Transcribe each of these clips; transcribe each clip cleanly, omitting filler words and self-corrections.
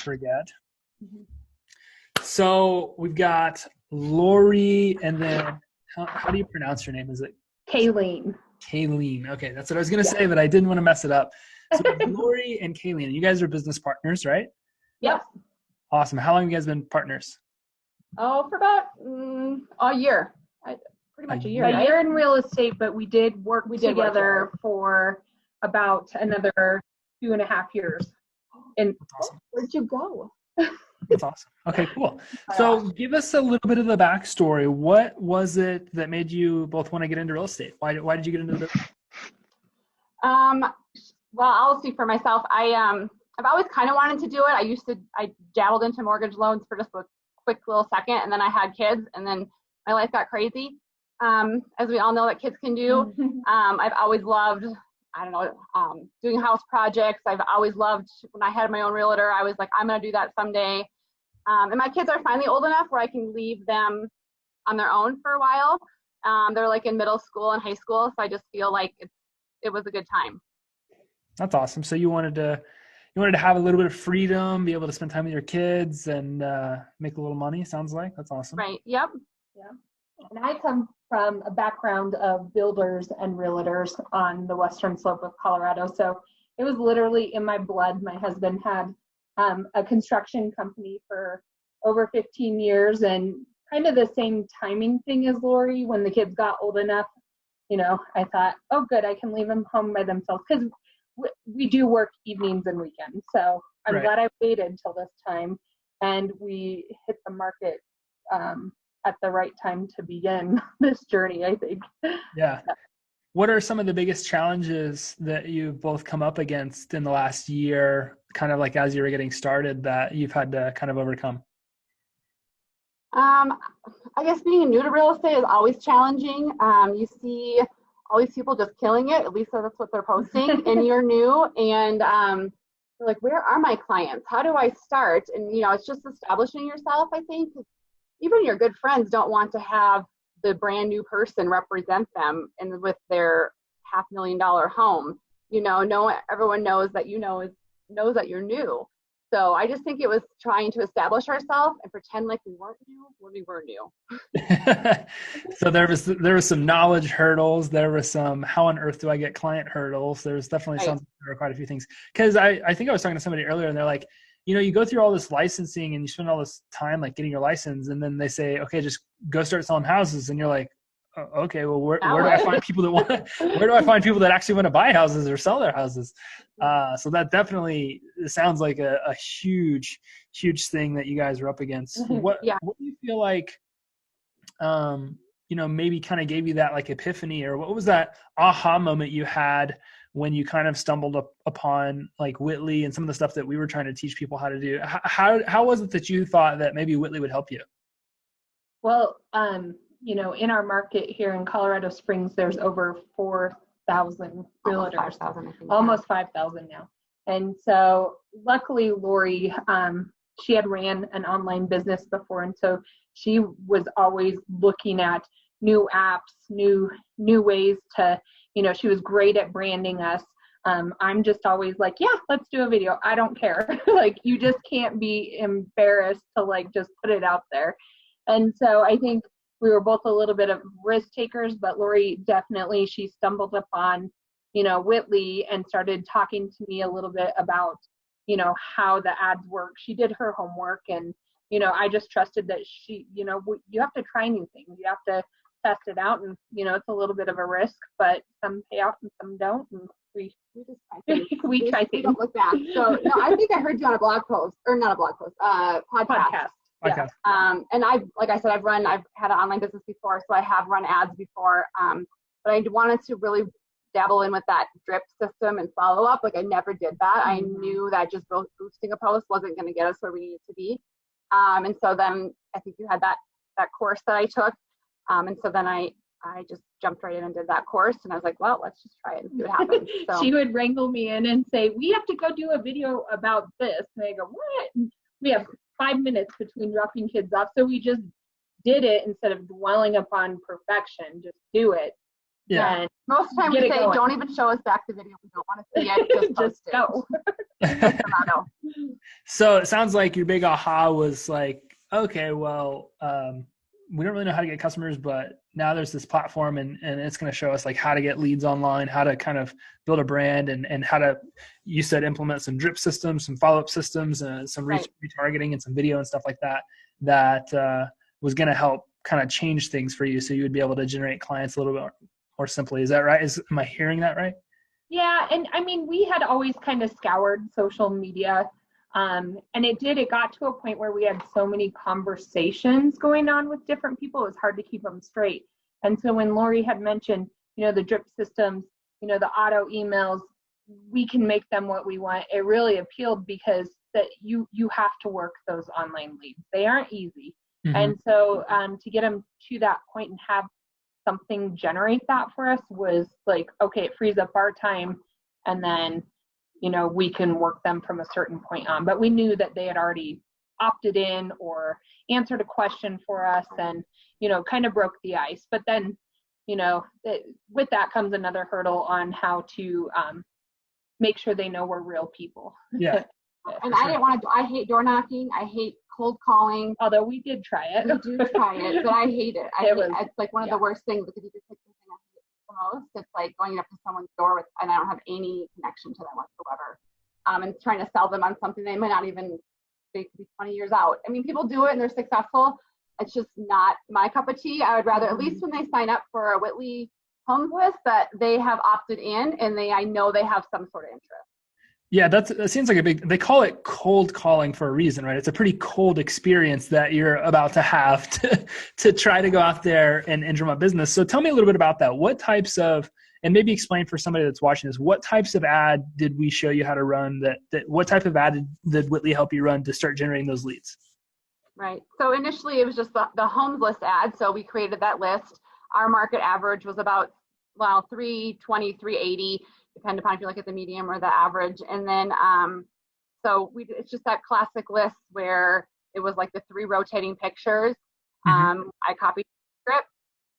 forget. So we've got Laurie, and then how do you pronounce your name? Is it Kalene? Kalene. Okay, that's what I was going to say, but I didn't want to mess it up. So Laurie and Kalene, you guys are business partners, right? Yep. Awesome. How long have you guys been partners? Oh, for about a year. Pretty much a year. A year in real estate, but we did work together for about another 2.5 years. And awesome. Where'd you go? That's awesome. Okay, cool. So give us a little bit of the backstory. What was it that made you both want to get into real estate? Why did you get into it? Well, I'll speak for myself. I've always kind of wanted to do it. I dabbled into mortgage loans for just a quick little second, and then I had kids, and then my life got crazy. As we all know that kids can do. I've always loved, doing house projects. I've always loved, when I had my own realtor, I was like, I'm going to do that someday. And my kids are finally old enough where I can leave them on their own for a while. They're like in middle school and high school. So I just feel like it was a good time. That's awesome. So you wanted to have a little bit of freedom, be able to spend time with your kids and make a little money, sounds like. That's awesome. Right. Yep. Yeah. And I come from a background of builders and realtors on the western slope of Colorado. So it was literally in my blood. My husband had a construction company for over 15 years, and kind of the same timing thing as Laurie. When the kids got old enough, I thought, oh, good, I can leave them home by themselves, because we do work evenings and weekends. So I'm glad I waited till this time, and we hit the market at the right time to begin this journey, I think. Yeah. What are some of the biggest challenges that you've both come up against in the last year, kind of like as you were getting started, that you've had to kind of overcome? I guess being new to real estate is always challenging. You see all these people just killing it. At least that's what they're posting. And you're new, and you're like, where are my clients? How do I start? And it's just establishing yourself, I think. Even your good friends don't want to have the brand new person represent them and with their $500,000 home. Everyone knows that knows that you're new. So I just think it was trying to establish ourselves and pretend like we weren't new when we were new. So there was some knowledge hurdles. There was some how on earth do I get client hurdles. There's definitely sounds like there are quite a few things. Because I think I was talking to somebody earlier, and they're like, you go through all this licensing and you spend all this time like getting your license, and then they say, okay, just go start selling houses, and you're like, oh, okay, well, where do I find people that actually want to buy houses or sell their houses? So that definitely sounds like a huge thing that you guys are up against. What do you feel like, maybe kind of gave you that like epiphany, or what was that aha moment you had when you kind of stumbled upon like Witly and some of the stuff that we were trying to teach people how to do? How was it that you thought that maybe Witly would help you? Well, in our market here in Colorado Springs, there's over 4,000 realtors, almost 5,000 now. And so luckily Laurie, she had ran an online business before. And so she was always looking at new apps, new ways to, she was great at branding us. I'm just always like, yeah, let's do a video. I don't care. Like, you just can't be embarrassed to like, just put it out there. And so I think we were both a little bit of risk takers, but Laurie definitely, she stumbled upon, Witly and started talking to me a little bit about, how the ads work. She did her homework, and, I just trusted that she, you have to try new things. You have to test it out, and, it's a little bit of a risk, but some pay off and some don't. And we try things. We don't look back. So no, I think I heard you on a blog post, or not a blog post, podcast. Yeah. And like I said, I've had an online business before, so I have run ads before. But I wanted to really dabble in with that drip system and follow up. Like, I never did that. I knew that just boosting a post wasn't going to get us where we needed to be. And so then I think you had that course that I took. And so then I just jumped right in and did that course, and I was like, well, let's just try it and see what happens. So she would wrangle me in and say, we have to go do a video about this. And I go, what? And we have 5 minutes between dropping kids off. So we just did it instead of dwelling upon perfection. Just do it. Yeah. And most of the time we say, don't even show us back the video. We don't want to see it. Just go. So it sounds like your big aha was like, okay, well, we don't really know how to get customers, but now there's this platform and it's going to show us like how to get leads online, how to kind of build a brand and how to, you said, implement some drip systems, some follow-up systems, some retargeting and some video and stuff like that, was going to help kind of change things for you. So you would be able to generate clients a little bit more simply. Is that right? Am I hearing that right? Yeah. And I mean, we had always kind of scoured social media. And it got to a point where we had so many conversations going on with different people, it was hard to keep them straight. And so when Laurie had mentioned, the drip systems, the auto emails, we can make them what we want. It really appealed because that you have to work those online leads. They aren't easy. Mm-hmm. And so to get them to that point and have something generate that for us was like, okay, it frees up our time, and then we can work them from a certain point on. But we knew that they had already opted in or answered a question for us and, kind of broke the ice. But then, with that comes another hurdle on how to make sure they know we're real people. Yeah. And I hate door knocking. I hate cold calling. Although we did try it. We do try it, but I hate it. It's like one of the worst things because you just pick something I hate the most. It's like going up to someone's door and I don't have any connection to them whatsoever. And trying to sell them on something they might not even, they could be 20 years out. I mean, people do it and they're successful. It's just not my cup of tea. I would rather, at least when they sign up for a Witly Homes list, that they have opted in and I know they have some sort of interest. Yeah, that seems like they call it cold calling for a reason, right? It's a pretty cold experience that you're about to have to try to go out there and drum up business. So tell me a little bit about that. What types of, and maybe explain for somebody that's watching this, what types of ad did we show you how to run what type of ad did Witly help you run to start generating those leads? Right. So initially it was just the homes list ad. So we created that list. Our market average was about, 320, 380, depending upon if you look at the medium or the average. And then, it's just that classic list where it was like the 3 rotating pictures. Mm-hmm. I copied the script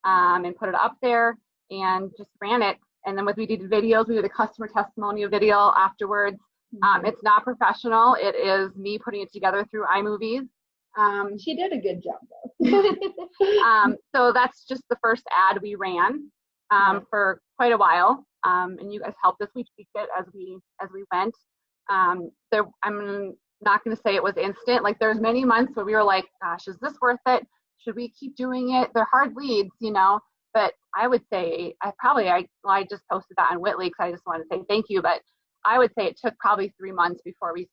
and put it up there and just ran it. And then we did videos, we did a customer testimonial video afterwards. Mm-hmm. It's not professional. It is me putting it together through iMovies. She did a good job though. So that's just the first ad we ran for quite a while. And you guys helped us. We tweaked it as we went. I'm not going to say it was instant. Like there's many months where we were like, gosh, is this worth it? Should we keep doing it? They're hard leads, but I would say I just posted that on Witly because I just wanted to say thank you. But I would say it took probably 3 months before we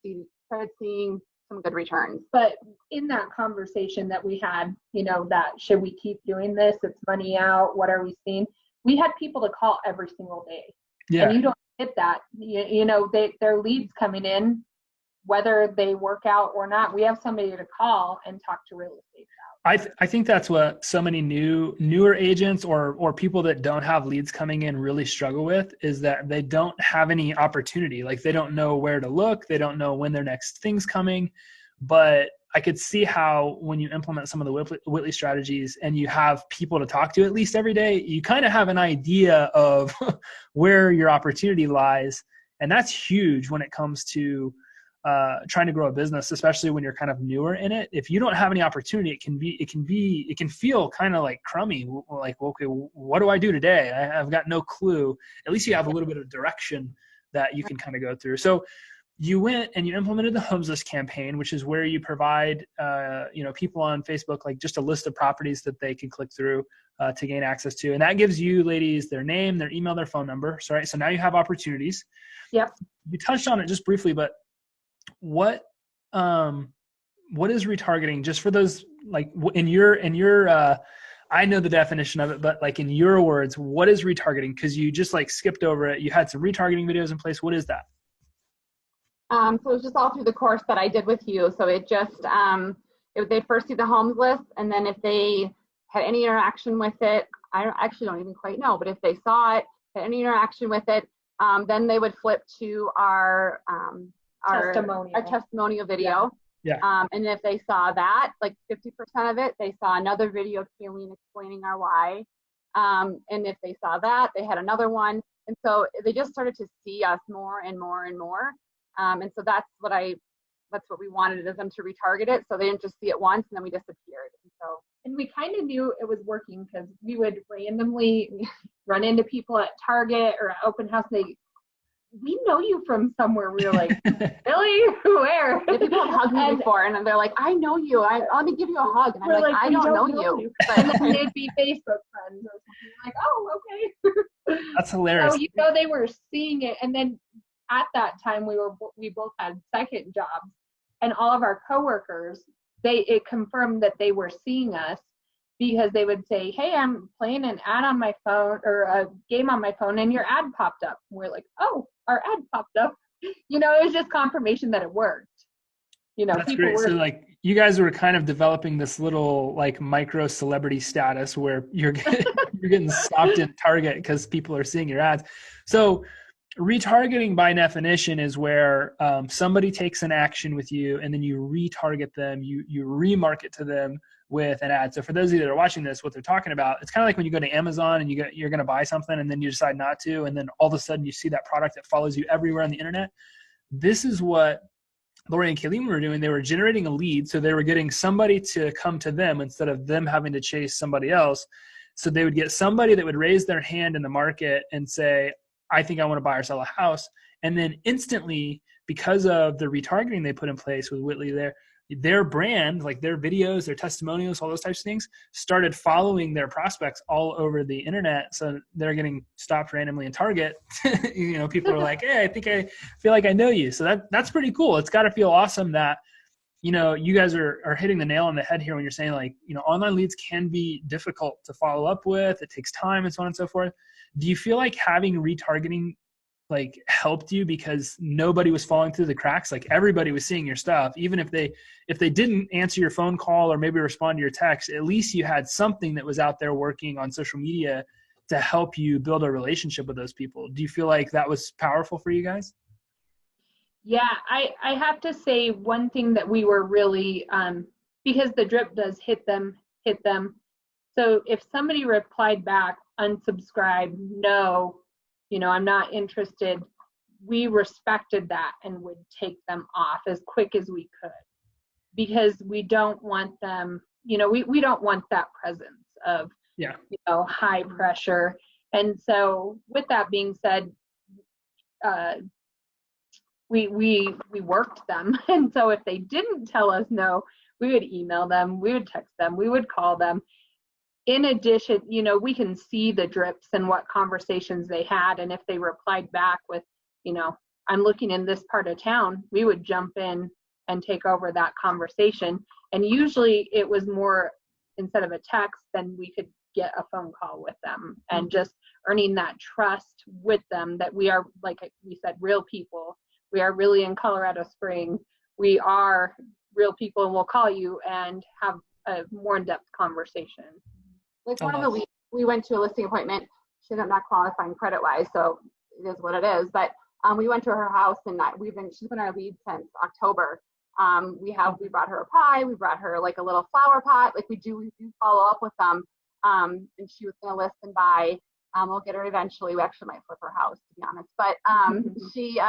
started seeing some good returns. But in that conversation that we had, that should we keep doing this? It's money out. What are we seeing? We had people to call every single day. Yeah. And you don't get that. Their leads coming in, whether they work out or not. We have somebody to call and talk to real estate about. I think that's what so many newer agents or people that don't have leads coming in really struggle with, is that they don't have any opportunity. Like they don't know where to look. They don't know when their next thing's coming. But I could see how when you implement some of the Witly strategies and you have people to talk to at least every day, you kind of have an idea of where your opportunity lies. And that's huge when it comes to trying to grow a business, especially when you're kind of newer in it. If you don't have any opportunity, it can feel kind of like crummy. Like, okay, what do I do today? I've got no clue. At least you have a little bit of direction that you can kind of go through. So you went and you implemented the Homes List campaign, which is where you provide, people on Facebook, like just a list of properties that they can click through to gain access to. And that gives you ladies their name, their email, their phone number. So, right. So now you have opportunities. Yep. You touched on it just briefly, but what is retargeting? Just for those, like in your I know the definition of it, but like in your words, what is retargeting? Because you just like skipped over it. You had some retargeting videos in place. What is that? So it was just all through the course that I did with you. So it just, they first see the homes list, and then if they had any interaction with it, I actually don't even quite know, but if they saw it, had any interaction with it, then they would flip to our testimonial video. Yeah. And if they saw that, like 50% of it, they saw another video of Kalene explaining our why. And if they saw that, they had another one. And so they just started to see us more and more and more. And so that's what we wanted, is them to retarget it. So they didn't just see it once and then we disappeared. And we kind of knew it was working because we would randomly run into people at Target or at open house. We know you from somewhere. We were like, really? Where? Yeah, people have hugged me before, and they're like, I know you. Let me give you a hug. And I'm like, I don't know you. And then they'd be Facebook friends or something. Like, oh, okay. That's hilarious. So they were seeing it. And then at that time, we both had second jobs, and all of our coworkers, it confirmed that they were seeing us, because they would say, hey, I'm playing an ad on my phone or a game on my phone and your ad popped up. And we're like, oh, our ad popped up. It was just confirmation that it worked. That's people great. So like you guys were kind of developing this little like micro celebrity status where you're getting stopped in Target because people are seeing your ads. So retargeting by definition is where somebody takes an action with you and then you retarget them, you remarket to them with an ad. So for those of you that are watching this, what they're talking about, it's kind of like when you go to Amazon and you're going to buy something and then you decide not to, and then all of a sudden you see that product that follows you everywhere on the internet. This is what Laurie and Kalene were doing. They were generating a lead, so they were getting somebody to come to them instead of them having to chase somebody else. So they would get somebody that would raise their hand in the market and say, I think I want to buy or sell a house. And then instantly, because of the retargeting they put in place with Witly, their brand, like their videos, their testimonials, all those types of things, started following their prospects all over the internet. So they're getting stopped randomly in Target. People are like, hey, I feel like I know you. So that's pretty cool. It's got to feel awesome that, you guys are hitting the nail on the head here when you're saying like, online leads can be difficult to follow up with. It takes time and so on and so forth. Do you feel like having retargeting like helped you because nobody was falling through the cracks? Like everybody was seeing your stuff, even if they didn't answer your phone call or maybe respond to your text, at least you had something that was out there working on social media to help you build a relationship with those people. Do you feel like that was powerful for you guys? Yeah, I have to say one thing that we were really, because the drip does hit them. So if somebody replied back, unsubscribe, no, I'm not interested, we respected that and would take them off as quick as we could, because we don't want them, we don't want that presence of, high pressure. And so with that being said, we worked them. And so if they didn't tell us no, we would email them, we would text them, we would call them. In addition, we can see the drips and what conversations they had. And if they replied back with, I'm looking in this part of town, we would jump in and take over that conversation. And usually it was more, instead of a text, then we could get a phone call with them, and just earning that trust with them that we are, like we said, real people. We are really in Colorado Springs. We are real people, and we'll call you and have a more in-depth conversation. Like one of the weeks we went to a listing appointment. She ended up not qualifying credit-wise, so it is what it is. But we went to her house, and she's been our lead since October. We brought her a pie. We brought her like a little flower pot. Like we do follow up with them. And she was going to list and buy. We'll get her eventually. We actually might flip her house, to be honest. But she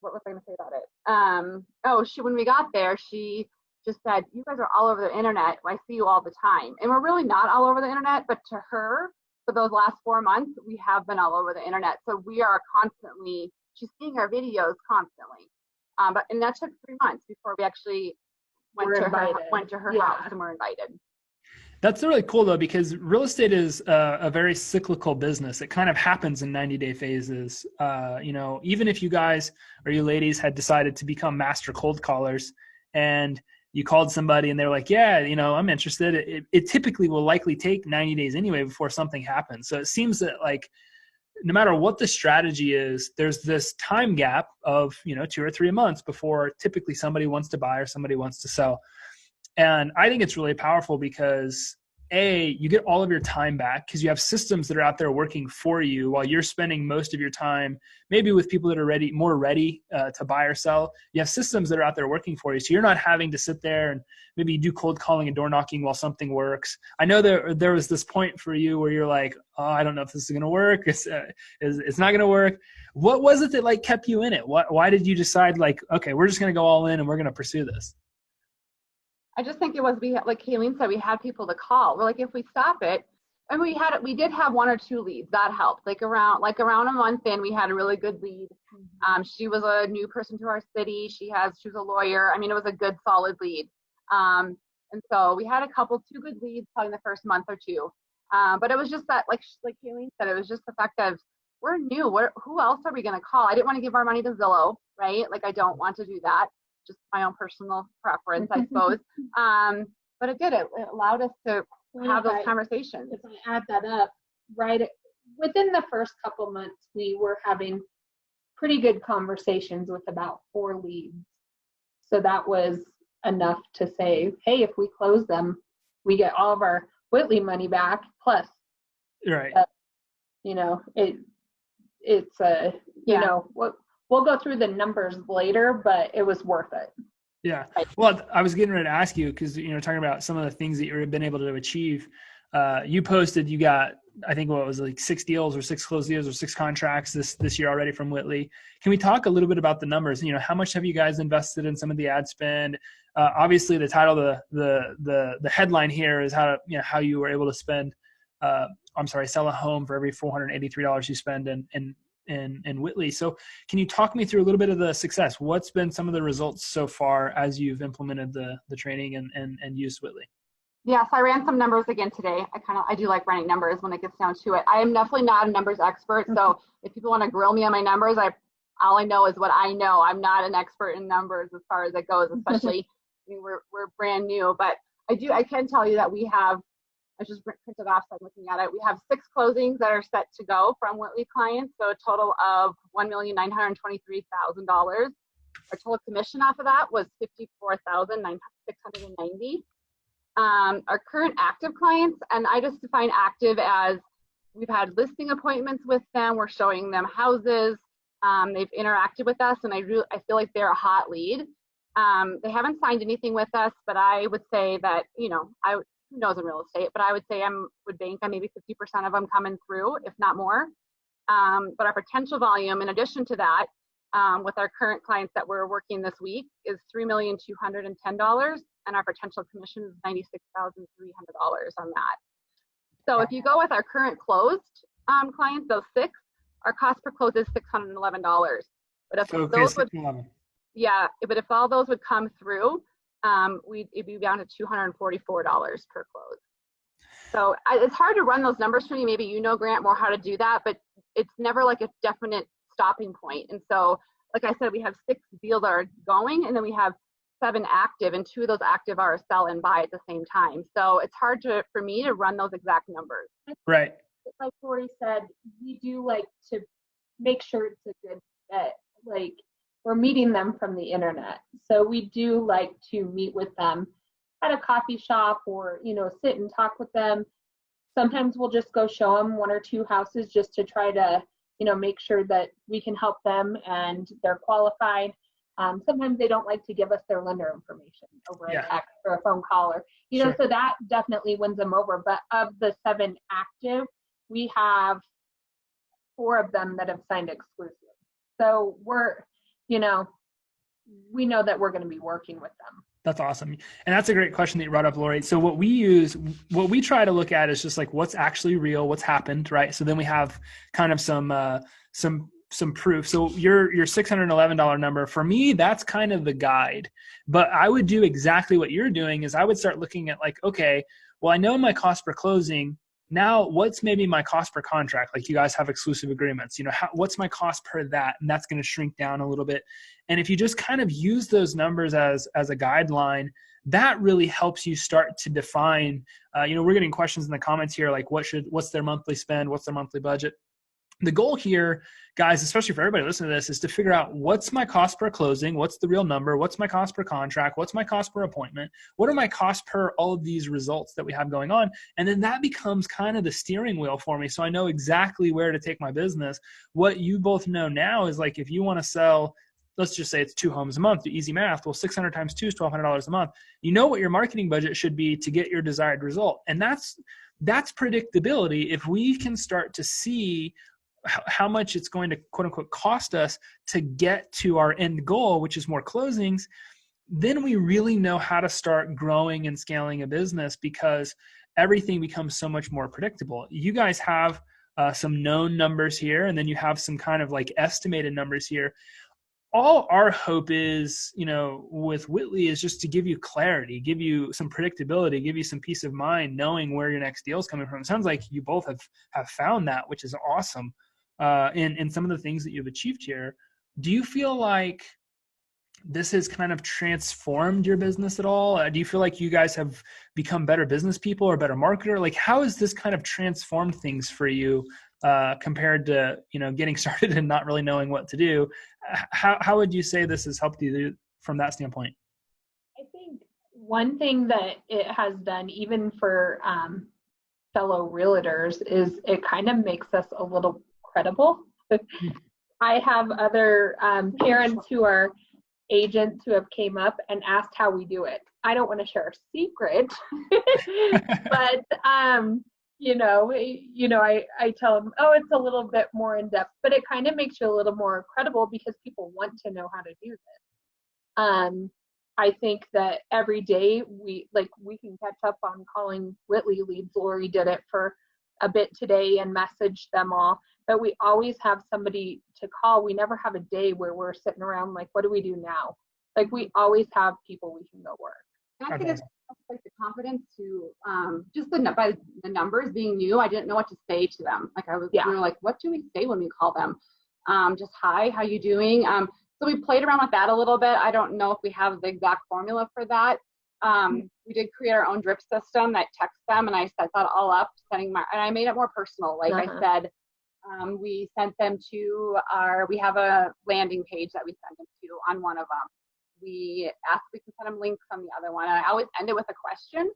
what was I going to say about it? When we got there, she just said, you guys are all over the internet. I see you all the time. And we're really not all over the internet, but to her, for those last 4 months, we have been all over the internet. So we are constantly, she's seeing our videos constantly. And that took 3 months before we actually went to her house and were invited. That's really cool though, because real estate is a very cyclical business. It kind of happens in 90-day phases. Even if you guys or you ladies had decided to become master cold callers and you called somebody and they're like, yeah, I'm interested. It typically will likely take 90 days anyway before something happens. So it seems that like, no matter what the strategy is, there's this time gap of, 2 or 3 months before typically somebody wants to buy or somebody wants to sell. And I think it's really powerful because, you get all of your time back because you have systems that are out there working for you while you're spending most of your time maybe with people that are more ready to buy or sell. You have systems that are out there working for you. So you're not having to sit there and maybe do cold calling and door knocking while something works. I know there was this point for you where you're like, oh, I don't know if this is going to work. It's not going to work. What was it that like kept you in it? Why did you decide like, okay, we're just going to go all in and we're going to pursue this? I just think it was, like Kalene said, we had people to call. We're like, if we stop it, and we did have 1 or 2 leads. That helped. Like around a month in, we had a really good lead. She was a new person to our city. She was a lawyer. I mean, it was a good, solid lead. And so we had 2 good leads probably in the first month or 2. But it was just that, like Kalene said, it was just the fact of we're new. Who else are we going to call? I didn't want to give our money to Zillow, right? Like I don't want to do that. Just my own personal preference, I suppose. But it allowed us to have those conversations. If I add that up, right, within the first couple months, we were having pretty good conversations with about 4 leads. So that was enough to say, hey, if we close them, we get all of our Witly money back. Plus, right? We'll go through the numbers later, but it was worth it. Yeah. Well, I was getting ready to ask you because, talking about some of the things that you've been able to achieve. You posted, you got, I think what was like 6 deals or 6 closed deals or 6 contracts this year already from Witly. Can we talk a little bit about the numbers? How much have you guys invested in some of the ad spend? Obviously the title, the headline here is how you were able to sell a home for every $483 you spend in Witly. So can you talk me through a little bit of the success? What's been some of the results so far as you've implemented the training and used Witly? Yes, I ran some numbers again today. I do like running numbers when it gets down to it. I am definitely not a numbers expert. So if people want to grill me on my numbers, all I know is what I know. I'm not an expert in numbers as far as it goes, especially we're brand new. But I can tell you that we have, I just printed off, so I'm looking at it. We have 6 closings that are set to go from Witly clients, so a total of $1,923,000. Our total commission off of that was $54,690. Our current active clients, and I just define active as we've had listing appointments with them. We're showing them houses. They've interacted with us, and I feel like they're a hot lead. They haven't signed anything with us, but I would say that who knows in real estate, but I would say would bank on maybe 50% of them coming through, if not more. But our potential volume, in addition to that, with our current clients that we're working this week, is $3,210,000, and our potential commission is $96,300 on that. So if you go with our current closed clients, those 6, our cost per close is $611. But if if all those would come through, it'd be down to $244 per close. So it's hard to run those numbers for me. Maybe Grant, more how to do that, but it's never like a definite stopping point. And so, like I said, we have 6 deals that are going, and then we have 7 active, and 2 of those active are a sell and buy at the same time. So it's hard for me to run those exact numbers. Right. Like Laurie said, we do like to make sure it's a good fit. Like, we're meeting them from the internet. So we do like to meet with them at a coffee shop or, sit and talk with them. Sometimes we'll just go show them 1 or 2 houses just to try to, make sure that we can help them and they're qualified. Sometimes they don't like to give us their lender information over a text or a phone call or, so that definitely wins them over. But of the 7 active, we have 4 of them that have signed exclusive. So we know that we're going to be working with them. That's awesome. And that's a great question that you brought up, Laurie. So what we try to look at is just like what's actually real, what's happened, right? So then we have kind of some proof. So your $611 number, for me, that's kind of the guide. But I would do exactly what you're doing is I would start looking at like, okay, well, I know my cost per closing. Now, what's maybe my cost per contract? Like you guys have exclusive agreements, what's my cost per that? And that's going to shrink down a little bit. And if you just kind of use those numbers as a guideline, that really helps you start to define, we're getting questions in the comments here, like what's their monthly spend? What's their monthly budget? the goal here, guys, especially for everybody listening to this, is to figure out what's my cost per closing, what's the real number, what's my cost per contract, what's my cost per appointment, what are my costs per all of these results that we have going on. And then that becomes kind of the steering wheel for me. So I know exactly where to take my business. What you both know now is like, if you want to sell, let's just say it's 2 homes a month, do easy math. Well, 600 times 2 is $1,200 a month. You know what your marketing budget should be to get your desired result. And that's predictability. If we can start to see how much it's going to quote unquote cost us to get to our end goal, which is more closings, then we really know how to start growing and scaling a business, because everything becomes so much more predictable. You guys have some known numbers here, and then you have some kind of like estimated numbers here. All our hope is, with Witly, is just to give you clarity, give you some predictability, give you some peace of mind, knowing where your next deal is coming from. It sounds like you both have found that, which is awesome. In some of the things that you've achieved here. Do you feel like this has kind of transformed your business at all? Do you feel like you guys have become better business people or better marketer? Like, how has this kind of transformed things for you compared to, getting started and not really knowing what to do? How would you say this has helped you from that standpoint? I think one thing that it has done, even for fellow realtors, is it kind of makes us a little credible. I have other parents who are agents who have came up and asked how we do it. I don't want to share a secret, but I tell them, oh, it's a little bit more in depth, but it kind of makes you a little more credible because people want to know how to do this. I think that every day we can catch up on calling Witly leads. Laurie did it for a bit today and messaged them all, but we always have somebody to call. We never have a day where we're sitting around like, what do we do now? Like, we always have people we can go work. And I think it's like the confidence to just by the numbers being new. I didn't know what to say to them. Like, we were like, what do we say when we call them? Just hi, how you doing? So we played around with that a little bit. I don't know if we have the exact formula for that. We did create our own drip system that texts them, and I set that all up, and I made it more personal. Like I said, we sent them to we have a landing page that we send them to on one of them. We asked if we can send them links on the other one. And I always end it with a question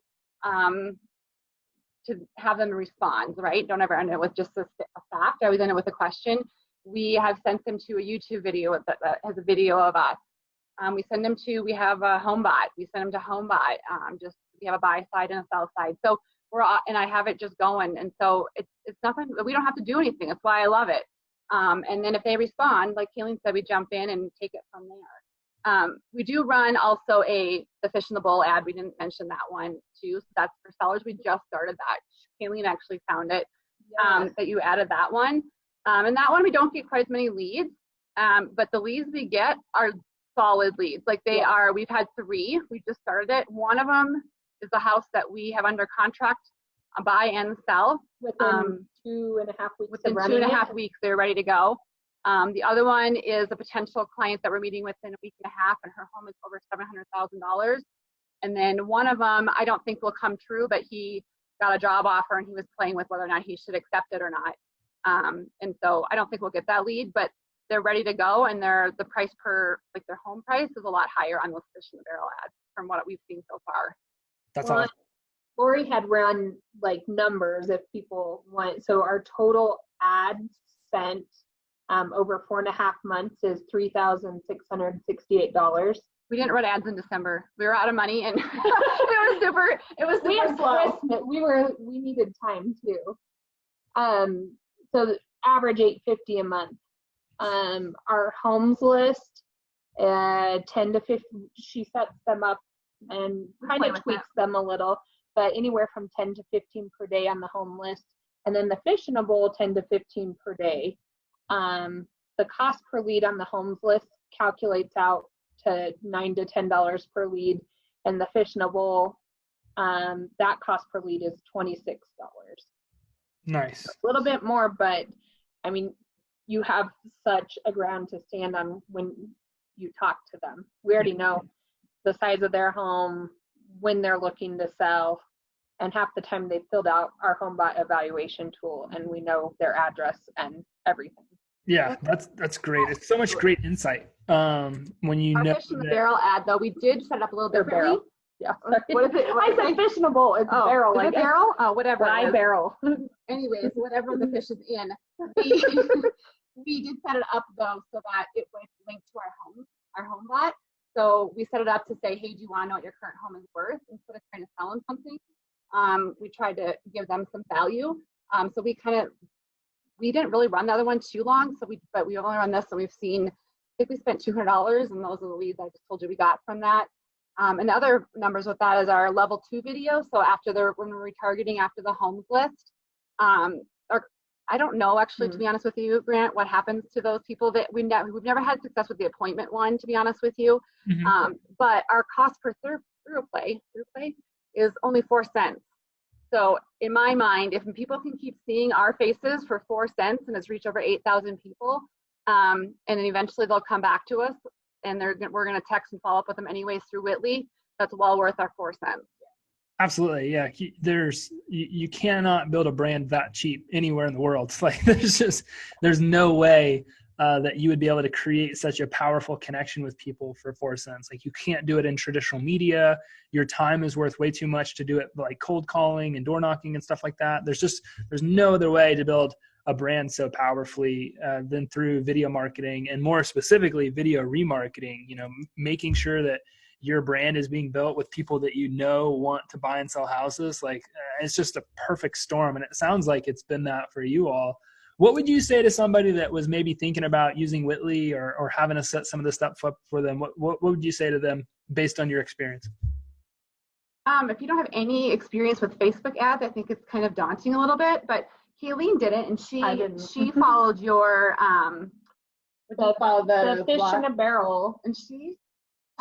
to have them respond, right? Don't ever end it with just a fact. I always end it with a question. We have sent them to a YouTube video that has a video of us. We have a HomeBot. We send them to HomeBot. We have a buy side and a sell side. So and I have it just going. And so it's nothing, we don't have to do anything. That's why I love it. And then if they respond, like Kalene said, we jump in and take it from there. We do run also the Fish in the Bowl ad. We didn't mention that one too. So that's for sellers. We just started that. Kalene actually found it, that you added that one. And that one, we don't get quite as many leads, but the leads we get are solid leads. Like we've had 3. We just started it. One of them is the house that we have under contract, buy and sell. Within 2.5 weeks. Within 2.5 weeks, they're ready to go. The other one is a potential client that we're meeting with in a week and a half, and her home is over $700,000. And then one of them, I don't think will come true, but he got a job offer and he was playing with whether or not he should accept it or not. And so I don't think we'll get that lead, but they're ready to go, and the price per, like, their home price is a lot higher on those Fish in the Barrel ads from what we've seen so far. That's awesome. Laurie had run like numbers if people want. So our total ads spent over 4.5 months is $3,668. We didn't run ads in December. We were out of money, and it was super slow. We needed time too. So the average $850 a month. Our homes list, 10 to 15. She sets them up and kind of tweaks them a little, but anywhere from 10 to 15 per day on the home list, and then the Fish in a Bowl 10 to 15 per day. The cost per lead on the homes list calculates out to $9 to $10 per lead, and the Fish in a Bowl, that cost per lead is $26. Nice. A little bit more, but I mean, you have such a ground to stand on when you talk to them. We already know the size of their home, when they're looking to sell, And half the time they filled out our home bot evaluation tool, and we know their address and everything. Yeah, that's great. It's so much great insight. When you our know fish in the barrel ad, though, we did set it up a little differently. Yeah. What is it? I said fish in a bowl. It's a barrel. Is it barrel? Oh, whatever. Dry barrel. Anyways, whatever the fish is in, we did set it up though so that it would link to our home bot. So we set it up to say, hey, do you want to know what your current home is worth instead of trying to sell them something? We tried to give them some value. So we didn't really run the other one too long. But we only run this, so we've seen. I think we spent $200, and those are the leads I just told you we got from that. And the other numbers with that is our level 2 video. So when we're retargeting after the homes list, or I don't know actually, to be honest with you, Grant, what happens to those people that we've never had success with the appointment one, to be honest with you. But our cost per through play is only 4 cents. So in my mind, if people can keep seeing our faces for 4 cents and it's reached over 8,000 people, and then eventually they'll come back to us, and we're going to text and follow up with them anyways through Witly, that's well worth our 4 cents. Absolutely. Yeah. You cannot build a brand that cheap anywhere in the world. It's like, there's no way that you would be able to create such a powerful connection with people for 4 cents. Like, you can't do it in traditional media. Your time is worth way too much to do it like cold calling and door knocking and stuff like that. There's no other way to build a brand so powerfully than through video marketing, and more specifically video remarketing, making sure that your brand is being built with people that want to buy and sell houses. Like, it's just a perfect storm. And it sounds like it's been that for you all. What would you say to somebody that was maybe thinking about using Witly or having to set some of this stuff up for them? What would you say to them based on your experience? If you don't have any experience with Facebook ads, I think it's kind of daunting a little bit, but Kalene did it, and she followed your the fish in a barrel, and she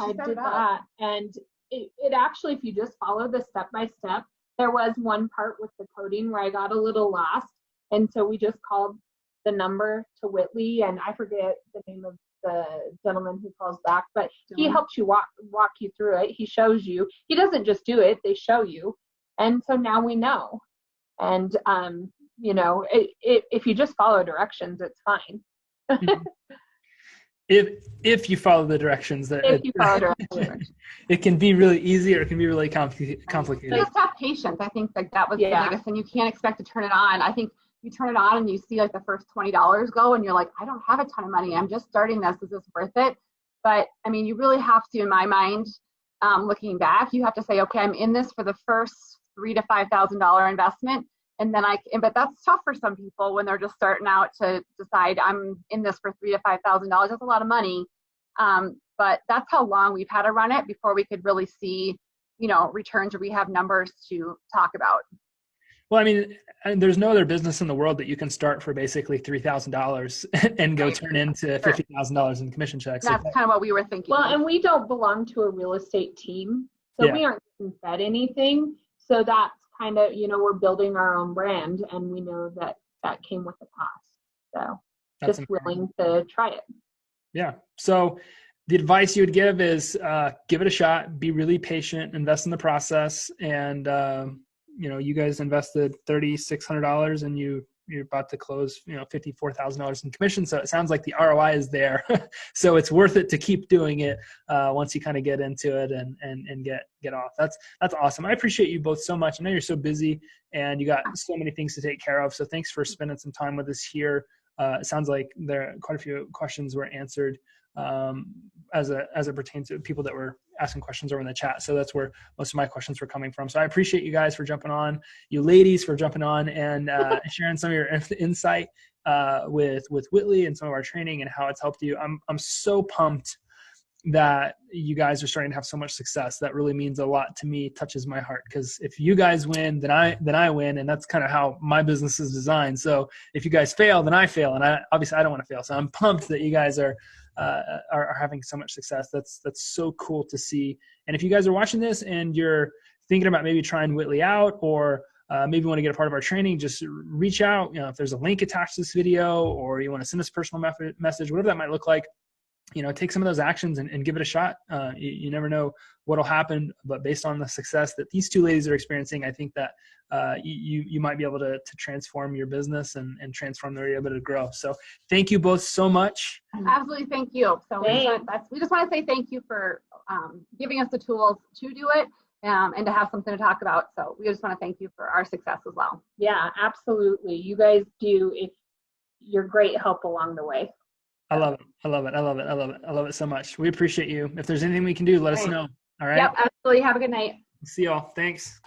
did that. And it actually, if you just follow the step by step, there was one part with the coding where I got a little lost, and so we just called the number to Witly, and I forget the name of the gentleman who calls back, but he helps you walk you through it. He shows you. He doesn't just do it; they show you, and so now we know. And if you just follow directions, it's fine. If you follow the directions, it can be really easy, or it can be really complicated. Just have patience. I think that was the biggest, and you can't expect to turn it on. I think you turn it on and you see like the first $20 go, and you're like, I don't have a ton of money. I'm just starting this. Is this worth it? But I mean, you really have to, in my mind, looking back, you have to say, okay, I'm in this for the first $3,000 to $5,000 investment. And then but that's tough for some people when they're just starting out to decide I'm in this for $3,000 to $5,000. That's a lot of money. But that's how long we've had to run it before we could really see, returns, or we have numbers to talk about. Well, I mean, there's no other business in the world that you can start for basically $3,000 and go turn into $50,000 in commission checks. That's kind of what we were thinking. Well, and we don't belong to a real estate team, so we aren't getting fed anything. So that's kind of, we're building our own brand, and we know that came with the cost. So that's just willing to try it. Yeah. So the advice you would give is give it a shot, be really patient, invest in the process. And, you guys invested $3,600 and you're about to close, $54,000 in commission. So it sounds like the ROI is there. So it's worth it to keep doing it once you kind of get into it and get off. That's awesome. I appreciate you both so much. I know you're so busy and you got so many things to take care of. So thanks for spending some time with us here. It sounds like there quite a few questions were answered as it pertains to people that were asking questions over in the chat. So that's where most of my questions were coming from. So I appreciate you guys for jumping on, you ladies for jumping on and sharing some of your insight with Witly and some of our training and how it's helped you. I'm so pumped that you guys are starting to have so much success. That really means a lot to me, touches my heart, because if you guys win, then I win, and that's kind of how my business is designed. So if you guys fail, then I fail, and obviously I don't want to fail. So I'm pumped that you guys are having so much success. That's so cool to see. And if you guys are watching this and you're thinking about maybe trying Witly out, or maybe want to get a part of our training, just reach out. If there's a link attached to this video, or you want to send us a personal message, whatever that might look like. take some of those actions and give it a shot. You never know what'll happen, but based on the success that these two ladies are experiencing, I think that you might be able to transform your business and transform their ability to grow. So thank you both so much. Absolutely. Thank you. So we just want to say thank you for giving us the tools to do it and to have something to talk about. So we just want to thank you for our success as well. Yeah, absolutely. You guys you're great help along the way. I love it. I love it. I love it. I love it. I love it so much. We appreciate you. If there's anything we can do, let us know. All right. Yep, absolutely. Have a good night. See y'all. Thanks.